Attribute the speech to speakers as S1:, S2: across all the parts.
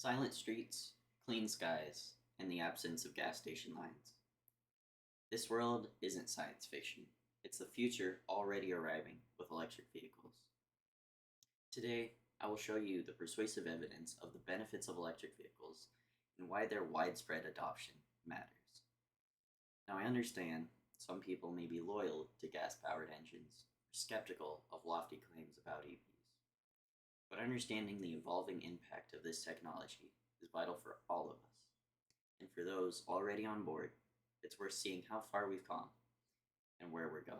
S1: Silent streets, clean skies, and the absence of gas station lines. This world isn't science fiction. It's the future already arriving with electric vehicles. Today, I will show you the persuasive evidence of the benefits of electric vehicles and why their widespread adoption matters. Now, I understand some people may be loyal to gas powered engines or skeptical of lofty claims about EVs. But understanding the evolving impact of this technology is vital for all of us. And for those already on board, it's worth seeing how far we've come and where we're going.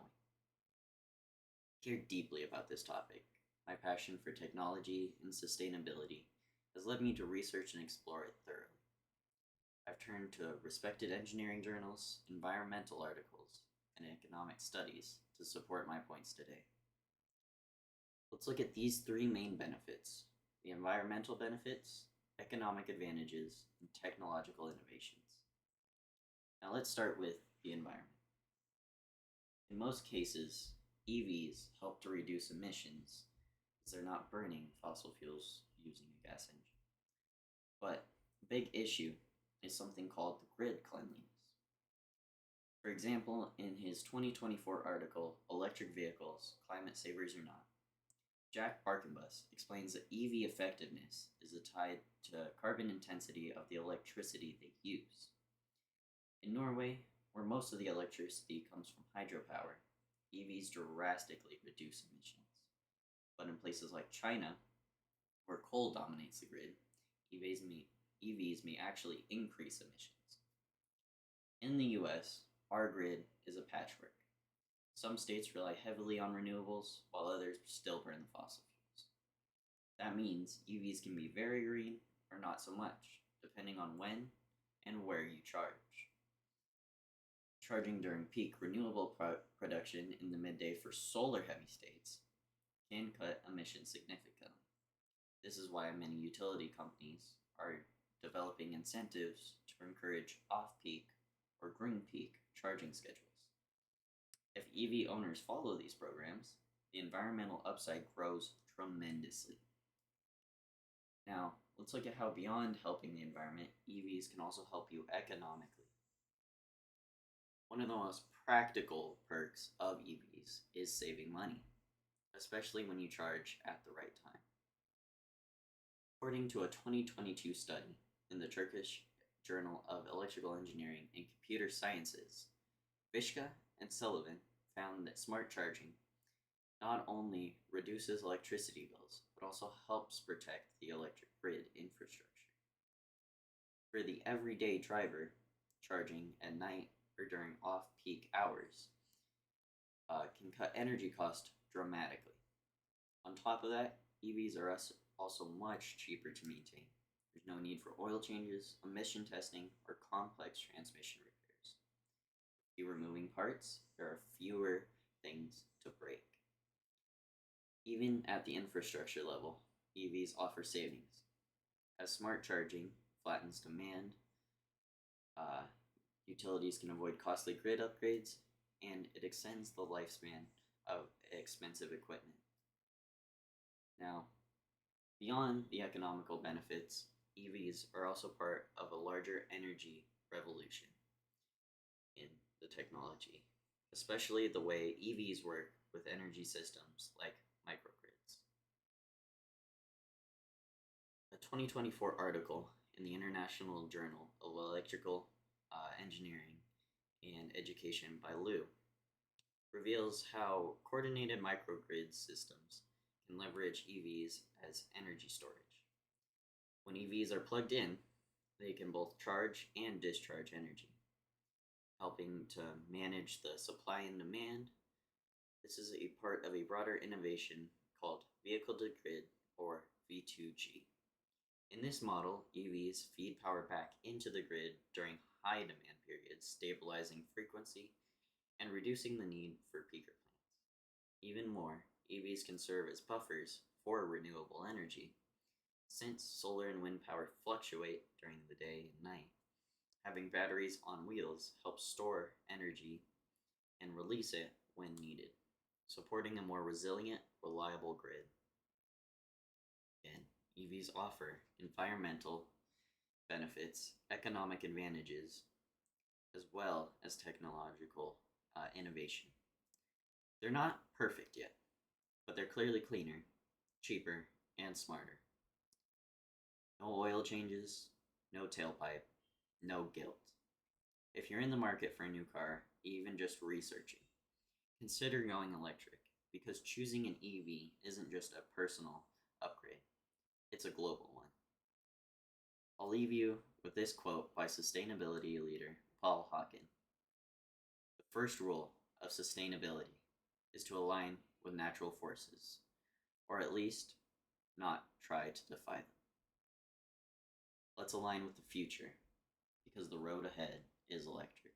S1: I care deeply about this topic. My passion for technology and sustainability has led me to research and explore it thoroughly. I've turned to respected engineering journals, environmental articles, and economic studies to support my points today. Let's look at these three main benefits: the environmental benefits, economic advantages, and technological innovations. Now let's start with the environment. In most cases, EVs help to reduce emissions as they're not burning fossil fuels using a gas engine. But a big issue is something called the grid cleanliness. For example, in his 2024 article, Electric Vehicles, Climate Savers or Not, Jack Barkenbus explains that EV effectiveness is tied to carbon intensity of the electricity they use. In Norway, where most of the electricity comes from hydropower, EVs drastically reduce emissions. But in places like China, where coal dominates the grid, EVs may actually increase emissions. In the US, our grid is a patchwork. Some states rely heavily on renewables, while others still burn the fossil fuels. That means EVs can be very green or not so much, depending on when and where you charge. Charging during peak renewable production in the midday for solar-heavy states can cut emissions significantly. This is why many utility companies are developing incentives to encourage off-peak or green peak charging schedules. If EV owners follow these programs, the environmental upside grows tremendously. Now, let's look at how beyond helping the environment, EVs can also help you economically. One of the most practical perks of EVs is saving money, especially when you charge at the right time. According to a 2022 study in the Turkish Journal of Electrical Engineering and Computer Sciences, Vishka and Sullivan found that smart charging not only reduces electricity bills, but also helps protect the electric grid infrastructure. For the everyday driver, charging at night or during off-peak hours can cut energy costs dramatically. On top of that, EVs are also much cheaper to maintain. There's no need for oil changes, emission testing, or complex transmission repairs. With fewer moving parts, there are fewer things to break. Even at the infrastructure level, EVs offer savings. As smart charging flattens demand, utilities can avoid costly grid upgrades, and it extends the lifespan of expensive equipment. Now, beyond the economical benefits, EVs are also part of a larger energy revolution in the technology, especially the way EVs work with energy systems like microgrids. A 2024 article in the International Journal of Electrical Engineering and Education by Liu reveals how coordinated microgrid systems can leverage EVs as energy storage. When EVs are plugged in, they can both charge and discharge energy, helping to manage the supply and demand. This is a part of a broader innovation called vehicle to grid, or V2G. In this model, EVs feed power back into the grid during high demand periods, stabilizing frequency and reducing the need for peaker plants. Even more, EVs can serve as buffers for renewable energy. Since solar and wind power fluctuate during the day and night, having batteries on wheels helps store energy and release it when needed, supporting a more resilient, reliable grid. Again, EVs offer environmental benefits, economic advantages, as well as technological innovation. They're not perfect yet, but they're clearly cleaner, cheaper, and smarter. No oil changes, no tailpipe, no guilt. If you're in the market for a new car, even just researching, consider going electric because choosing an EV isn't just a personal upgrade, it's a global one. I'll leave you with this quote by sustainability leader Paul Hawken. The first rule of sustainability is to align with natural forces, or at least not try to defy them. Let's align with the future because the road ahead is electric.